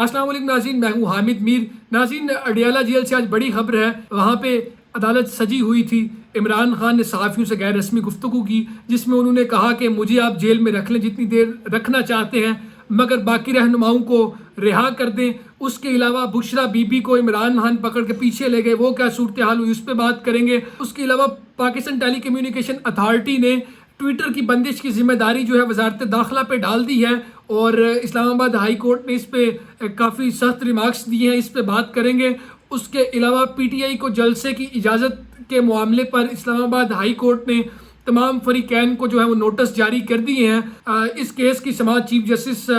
अस्सलाम वालेकुम नाज़रीन, मैं हूँ हामिद मीर। नाज़रीन, अडियाला जेल से आज बड़ी खबर है। वहाँ पे अदालत सजी हुई थी। इमरान खान ने सहाफ़ियों से गैर रस्मी गुफ्तगू की, जिसमें उन्होंने कहा कि मुझे आप जेल में रख लें जितनी देर रखना चाहते हैं, मगर बाकी रहनुमाओं को रिहा कर दें। उसके अलावा बुशरा बीबी को इमरान खान पकड़ के पीछे ले गए, वो क्या सूरत हाल हुई उस पर बात करेंगे। उसके अलावा पाकिस्तान टेली कम्युनिकेशन अथॉरिटी ने ट्विटर की बंदिश की जिम्मेदारी जो है वजारत दाखिला पे डाल दी है, और इस्लामाबाद हाई कोर्ट ने इस पे काफ़ी सख्त रिमार्क्स दिए हैं, इस पे बात करेंगे। उसके अलावा पीटीआई को जलसे की इजाज़त के मामले पर इस्लामाबाद हाई कोर्ट ने तमाम फरीकैन को जो है वो नोटिस जारी कर दिए हैं। इस केस की समाअत चीफ जस्टिस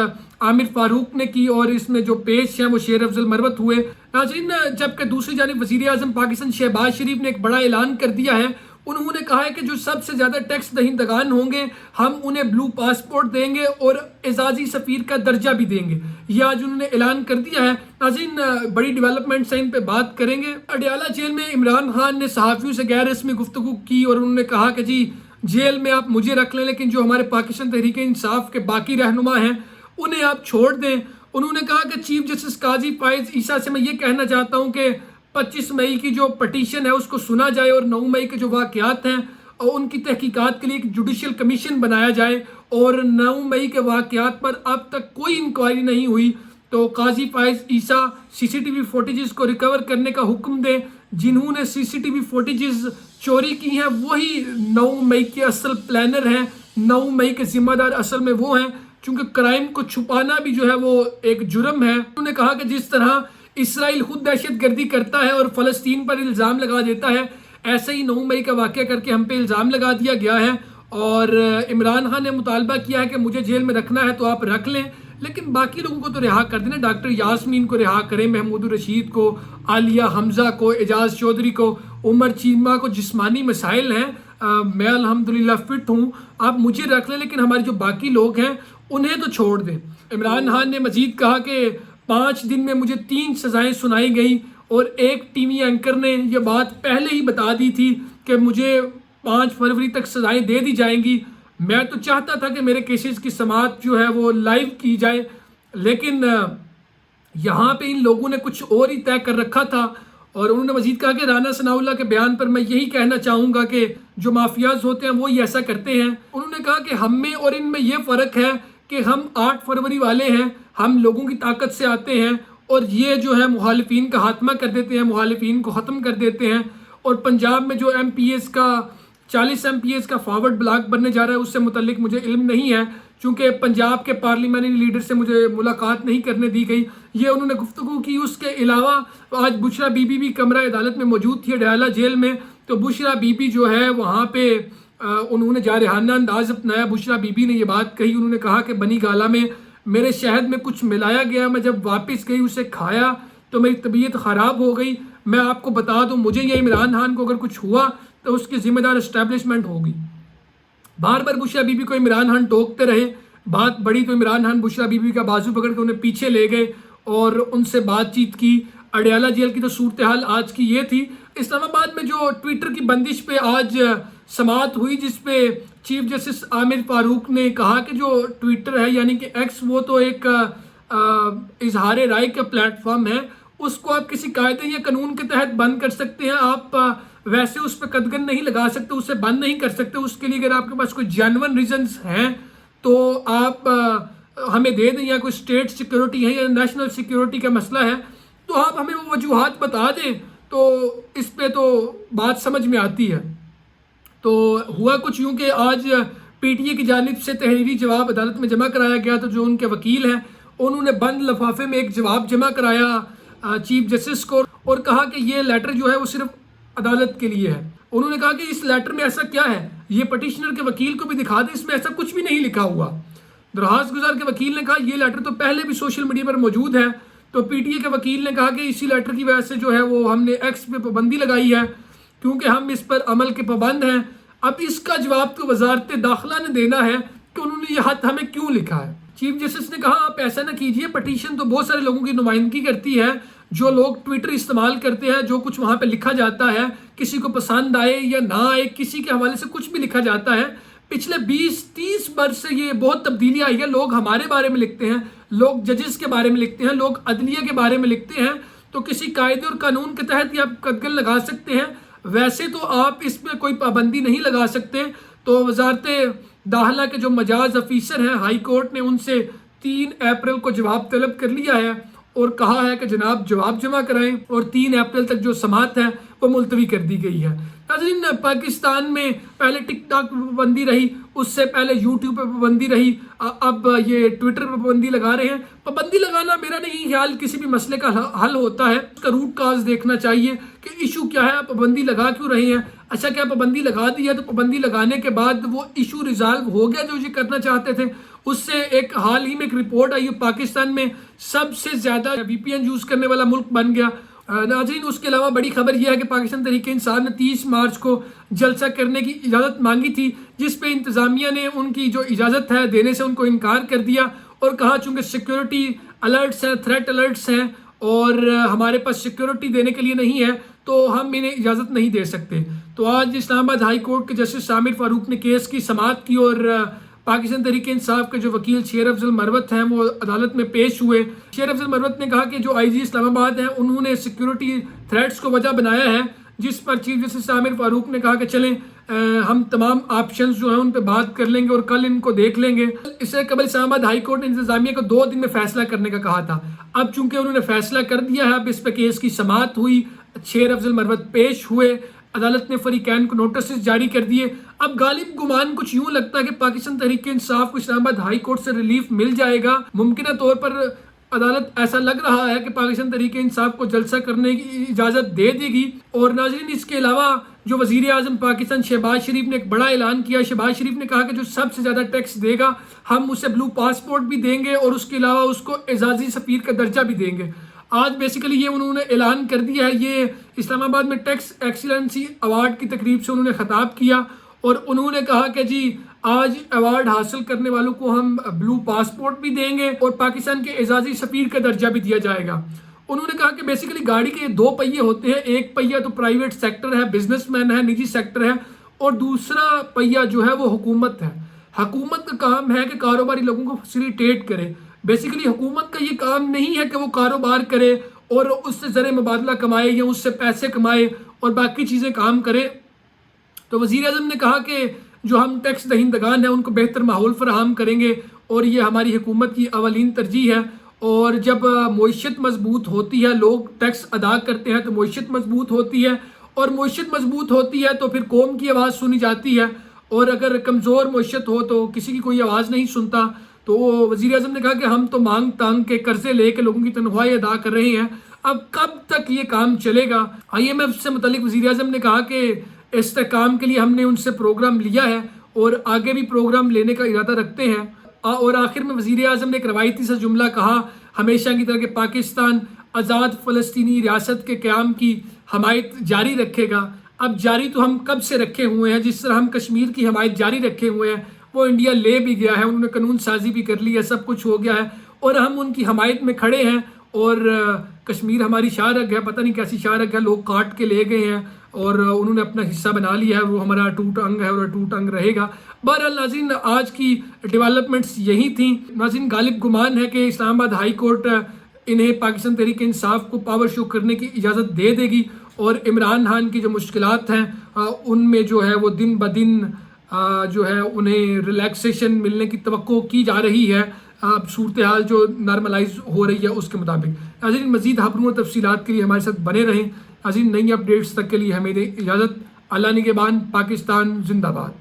आमिर फारूक ने की, और इसमें जो पेश हैं वो शेर अफजल मरवत हुए। नाज़रीन, जबकि दूसरी जानिब वज़ीर आज़म पाकिस्तान शहबाज शरीफ ने एक बड़ा ऐलान कर दिया है। उन्होंने कहा है कि जो सबसे ज़्यादा टैक्स दहिंदगान होंगे हम उन्हें ब्लू पासपोर्ट देंगे और एजाजी सफ़ीर का दर्जा भी देंगे। यह आज उन्होंने ऐलान कर दिया है। नाज़रीन, बड़ी डेवलपमेंट्स हैं, इन पे बात करेंगे। अडियाला जेल में इमरान खान ने सहाफ़ियों से गैर रस्मी गुफ्तगू की, और उन्होंने कहा कि जी जेल में आप मुझे रख लें, लेकिन जो हमारे पाकिस्तान तहरीक इंसाफ के बाकी रहनुमा हैं उन्हें आप छोड़ दें। उन्होंने कहा कि चीफ जस्टिस काजी फायज ईसा से मैं ये कहना चाहता हूँ कि 25 मई की जो पटिशन है उसको सुना जाए, और 9 मई के जो वाक़यात हैं और उनकी तहकीकात के लिए एक जुडिशल कमीशन बनाया जाए। और 9 मई के वाक़यात पर अब तक कोई इंक्वायरी नहीं हुई, तो काजी फायज ईसा सीसीटीवी फुटेजेस को रिकवर करने का हुक्म दें। जिन्होंने सीसीटीवी फुटेजेस चोरी की हैं वही 9 मई के असल प्लानर हैं। 9 मई के जिम्मेदार असल में वो हैं, क्योंकि क्राइम को छुपाना भी जो है वो एक जुर्म है। उन्होंने कहा कि जिस तरह इसराइल खुद दहशत गर्दी करता है और फ़लस्तीन पर इल्ज़ाम लगा देता है, ऐसे ही 9 मई का वाक़या करके हम पे इल्ज़ाम लगा दिया गया है। और इमरान खान ने मुतालबा किया है कि मुझे जेल में रखना है तो आप रख लें, लेकिन बाकी लोगों को तो रिहा कर देना। डॉक्टर यास्मीन को रिहा करें, महमूद रशीद को, आलिया हमज़ा को, एजाज चौधरी को, उमर चीमा को। जिस्मानी मसाइल हैं, मैं अल्हम्दुलिल्लाह फ़िट हूँ, आप मुझे रख लें, लेकिन हमारे जो बाकी लोग हैं उन्हें तो छोड़ दें। इमरान खान ने मजीद कहा कि 5 दिन में मुझे 3 सज़ाएँ सुनाई गई, और एक टीवी एंकर ने यह बात पहले ही बता दी थी कि मुझे 5 फरवरी तक सज़ाएँ दे दी जाएंगी। मैं तो चाहता था कि मेरे केसेस की समाअत जो है वो लाइव की जाए, लेकिन यहाँ पे इन लोगों ने कुछ और ही तय कर रखा था। और उन्होंने मजीद कहा कि राना सनाउल्लाह के बयान पर मैं यही कहना चाहूँगा कि जो माफियाज होते हैं वो ही ऐसा करते हैं। उन्होंने कहा कि हम में और इनमें यह फ़र्क है कि हम 8 फरवरी वाले हैं, हम लोगों की ताकत से आते हैं, और ये जो है मुखालिफिन का खात्मा कर देते हैं, मुखालिफिन को ख़त्म कर देते हैं। और पंजाब में जो MPS का 40 MPS का फॉरवर्ड ब्लॉक बनने जा रहा है उससे मुतल्लिक मुझे इल्म नहीं है, क्योंकि पंजाब के पार्लियामेंट्री लीडर से मुझे मुलाकात नहीं करने दी गई। ये उन्होंने गुफ्तगू की। उसके अलावा आज बुशरा बीबी भी कमरा अदालत में मौजूद थी अडियाला जेल में, तो बुशरा बीबी जो है वहाँ पे उन्होंने जारहाना अंदाज अपनाया। बुशरा बीबी ने ये बात कही, उन्होंने कहा कि बनी गाला में मेरे शहद में कुछ मिलाया गया, मैं जब वापस गई उसे खाया तो मेरी तबीयत ख़राब हो गई। मैं आपको बता दूं, मुझे या इमरान खान को अगर कुछ हुआ तो उसकी ज़िम्मेदार इस्टेब्लिशमेंट होगी। बार बार बुशरा बीबी को इमरान खान टोकते रहे, बात बड़ी तो इमरान खान बुशरा बीबी का बाजू पकड़ के उन्हें पीछे ले गए और उनसे बातचीत की। अडियाला जेल की तो सूरत हाल आज की ये थी। इस्लामाबाद में जो ट्विटर की बंदिश पे आज समाअत हुई, जिसपे चीफ जस्टिस आमिर फारूक ने कहा कि जो ट्विटर है यानी कि एक्स, वो तो एक इजहार राय का प्लेटफॉर्म है, उसको आप किसी कायदे या कानून के तहत बंद कर सकते हैं। आप वैसे उस पर कदगन नहीं लगा सकते, उसे बंद नहीं कर सकते। उसके लिए अगर आपके पास कोई जेन्युइन रीजंस हैं तो आप हमें दे दें, या कोई स्टेट सिक्योरिटी है या नेशनल सिक्योरिटी का मसला है तो आप हमें वो वजूहात बता दें, तो इस पे तो बात समझ में आती है। तो हुआ कुछ यूँ कि आज PTA की जानिब से तहरीरी जवाब अदालत में जमा कराया गया, तो जो उनके वकील हैं उन्होंने बंद लिफाफे में एक जवाब जमा कराया चीफ जस्टिस को, और कहा कि ये लेटर जो है वो सिर्फ अदालत के लिए है। उन्होंने कहा कि इस लेटर में ऐसा क्या है, ये पटिशनर के वकील को भी दिखा दें, इसमें ऐसा कुछ भी नहीं लिखा हुआ। दरखास्त गुजार के वकील ने कहा ये लेटर तो पहले भी सोशल मीडिया पर मौजूद है। तो PTA के वकील ने कहा कि इसी लेटर की वजह से जो है वो हमने एक्स पे पाबंदी लगाई है, क्योंकि हम इस पर अमल के पाबंद हैं। अब इसका जवाब तो वजारत दाखिला ने देना है कि उन्होंने ये खत हमें क्यों लिखा है। चीफ जस्टिस ने कहा आप ऐसा ना कीजिए, पटिशन तो बहुत सारे लोगों की नुमाइंदगी करती है, जो लोग ट्विटर इस्तेमाल करते हैं, जो कुछ वहाँ पे लिखा जाता है किसी को पसंद आए या ना आए, किसी के हवाले से कुछ भी लिखा जाता है। पिछले 20-30 वर्ष से ये बहुत तब्दीली आई है। लोग हमारे बारे में लिखते हैं, لوگ ججز کے بارے میں لکھتے ہیں، لوگ عدلیہ کے بارے میں لکھتے ہیں، تو کسی قاعدے اور قانون کے تحت یہ آپ قدغن لگا سکتے ہیں، ویسے تو آپ اس میں کوئی پابندی نہیں لگا سکتے۔ تو وزارت داخلہ کے جو مجاز افیسر ہیں، ہائی کورٹ نے ان سے 3 اپریل کو جواب طلب کر لیا ہے اور کہا ہے کہ جناب جواب جمع کرائیں، اور 3 اپریل تک جو سماعت ہے وہ ملتوی کر دی گئی ہے۔ ناظرین، پاکستان میں پہلے ٹک ٹاک پہ پابندی رہی، اس سے پہلے یوٹیوب پہ پابندی رہی، اب یہ ٹویٹر پہ پابندی لگا رہے ہیں۔ پابندی لگانا میرا نہیں خیال کسی بھی مسئلے کا حل ہوتا ہے، اس کا روٹ کاز دیکھنا چاہیے کہ ایشو کیا ہے، آپ پابندی لگا کیوں رہے ہیں۔ اچھا، کیا پابندی لگا دی ہے تو پابندی لگانے کے بعد وہ ایشو ریزالو ہو گیا جو یہ کرنا چاہتے تھے؟ اس سے ایک حال ہی میں ایک رپورٹ آئی ہے، پاکستان میں سب سے زیادہ وی پی این یوز کرنے والا ملک بن گیا۔ ناظرین، اس کے علاوہ بڑی خبر یہ ہے کہ پاکستان تحریک انصاف نے 30 مارچ کو جلسہ کرنے کی اجازت مانگی تھی، جس پہ انتظامیہ نے ان کی جو اجازت ہے دینے سے ان کو انکار کر دیا اور کہا چونکہ سیکیورٹی الرٹس ہیں، تھریٹ الرٹس ہیں اور ہمارے پاس سیکیورٹی دینے کے لیے نہیں ہے تو ہم انہیں اجازت نہیں دے سکتے۔ تو آج اسلام آباد ہائی کورٹ کے جسٹس عامر فاروق نے کیس کی سماعت کی اور پاکستان تحریک انصاف کے جو وکیل شیر افضل مروت ہیں وہ عدالت میں پیش ہوئے۔ شیر افضل مروت نے کہا کہ جو آئی جی اسلام آباد ہیں انہوں نے سیکیورٹی تھریٹس کو وجہ بنایا ہے، جس پر چیف جسٹس عامر فاروق نے کہا کہ چلیں ہم تمام آپشنز جو ہیں ان پہ بات کر لیں گے اور کل ان کو دیکھ لیں گے۔ اس سے قبل اسلام آباد ہائی کورٹ نے انتظامیہ کو 2 دن میں فیصلہ کرنے کا کہا تھا، اب چونکہ انہوں نے فیصلہ کر دیا ہے، اب اس پہ کیس کی سماعت ہوئی، شیر افضل مروت پیش ہوئے، عدالت نے فریقین کو نوٹسز جاری کر دیے۔ اب غالب گمان کچھ یوں لگتا ہے کہ پاکستان تحریک انصاف کو اسلام آباد ہائی کورٹ سے ریلیف مل جائے گا، ممکنہ طور پر عدالت ایسا لگ رہا ہے کہ پاکستان تحریک انصاف کو جلسہ کرنے کی اجازت دے دے گی۔ اور ناظرین، اس کے علاوہ جو وزیر اعظم پاکستان شہباز شریف نے ایک بڑا اعلان کیا۔ شہباز شریف نے کہا کہ جو سب سے زیادہ ٹیکس دے گا ہم اسے بلو پاسپورٹ بھی دیں گے اور اس کے علاوہ اس کو اعزازی سفیر کا درجہ بھی دیں گے۔ آج بیسیکلی یہ انہوں نے اعلان کر دیا ہے، یہ اسلام آباد میں ٹیکس ایکسیلنسی ایوارڈ کی تقریب سے انہوں نے خطاب کیا اور انہوں نے کہا کہ جی آج ایوارڈ حاصل کرنے والوں کو ہم بلو پاسپورٹ بھی دیں گے اور پاکستان کے اعزازی سفیر کا درجہ بھی دیا جائے گا۔ انہوں نے کہا کہ بیسیکلی گاڑی کے 2 پہیے ہوتے ہیں، ایک پہیہ تو پرائیویٹ سیکٹر ہے، بزنس مین ہے، نجی سیکٹر ہے، اور دوسرا پہیہ جو ہے وہ حکومت ہے۔ حکومت کا کام ہے کہ کاروباری لوگوں کو فیسیلیٹیٹ کرے۔ بیسیکلی حکومت کا یہ کام نہیں ہے کہ وہ کاروبار کرے اور اس سے زر مبادلہ کمائے یا اس سے پیسے کمائے اور باقی چیزیں کام کرے۔ تو وزیر اعظم نے کہا کہ جو ہم ٹیکس دہندگان ہیں ان کو بہتر ماحول فراہم کریں گے اور یہ ہماری حکومت کی اولین ترجیح ہے، اور جب معیشت مضبوط ہوتی ہے، لوگ ٹیکس ادا کرتے ہیں تو معیشت مضبوط ہوتی ہے، اور معیشت مضبوط ہوتی ہے تو پھر قوم کی آواز سنی جاتی ہے، اور اگر کمزور معیشت ہو تو کسی کی کوئی آواز نہیں سنتا۔ تو وزیر اعظم نے کہا کہ ہم تو مانگ تانگ کے قرضے لے کے لوگوں کی تنخواہیں ادا کر رہے ہیں، اب کب تک یہ کام چلے گا؟ آئی ایم ایف سے متعلق وزیر اعظم نے کہا کہ استحکام کے لیے ہم نے ان سے پروگرام لیا ہے اور آگے بھی پروگرام لینے کا ارادہ رکھتے ہیں۔ اور آخر میں وزیر اعظم نے ایک روایتی سا جملہ کہا ہمیشہ کی طرح کہ پاکستان آزاد فلسطینی ریاست کے قیام کی حمایت جاری رکھے گا۔ اب جاری تو ہم کب سے رکھے ہوئے ہیں، جس طرح ہم کشمیر کی حمایت جاری رکھے ہوئے ہیں، وہ انڈیا لے بھی گیا ہے، انہوں نے قانون سازی بھی کر لی ہے، سب کچھ ہو گیا ہے اور ہم ان کی حمایت میں کھڑے ہیں، اور کشمیر ہماری شاہ رگ ہے، پتہ نہیں کیسی شاہ رگ ہے، لوگ کاٹ کے لے گئے ہیں اور انہوں نے اپنا حصہ بنا لیا ہے، وہ ہمارا ٹوٹ انگ ہے اور ٹوٹ انگ رہے گا۔ بہرحال ناظرین، آج کی ڈیولپمنٹس یہی تھیں۔ ناظرین، غالب گمان ہے کہ اسلام آباد ہائی کورٹ انہیں پاکستان تحریک انصاف کو پاور شو کرنے کی اجازت دے دے گی اور عمران خان کی جو مشکلات ہیں ان میں جو ہے وہ دن بدن جو ہے انہیں ریلیکسیشن ملنے کی توقع کی جا رہی ہے، اب صورتحال جو نارملائز ہو رہی ہے اس کے مطابق۔ ناظرین، مزید خبروں اور تفصیلات کے لیے ہمارے ساتھ بنے رہیں۔ ناظرین، نئی اپڈیٹس تک کے لیے ہمیں دیں اجازت۔ اللہ نگہبان۔ پاکستان زندہ باد۔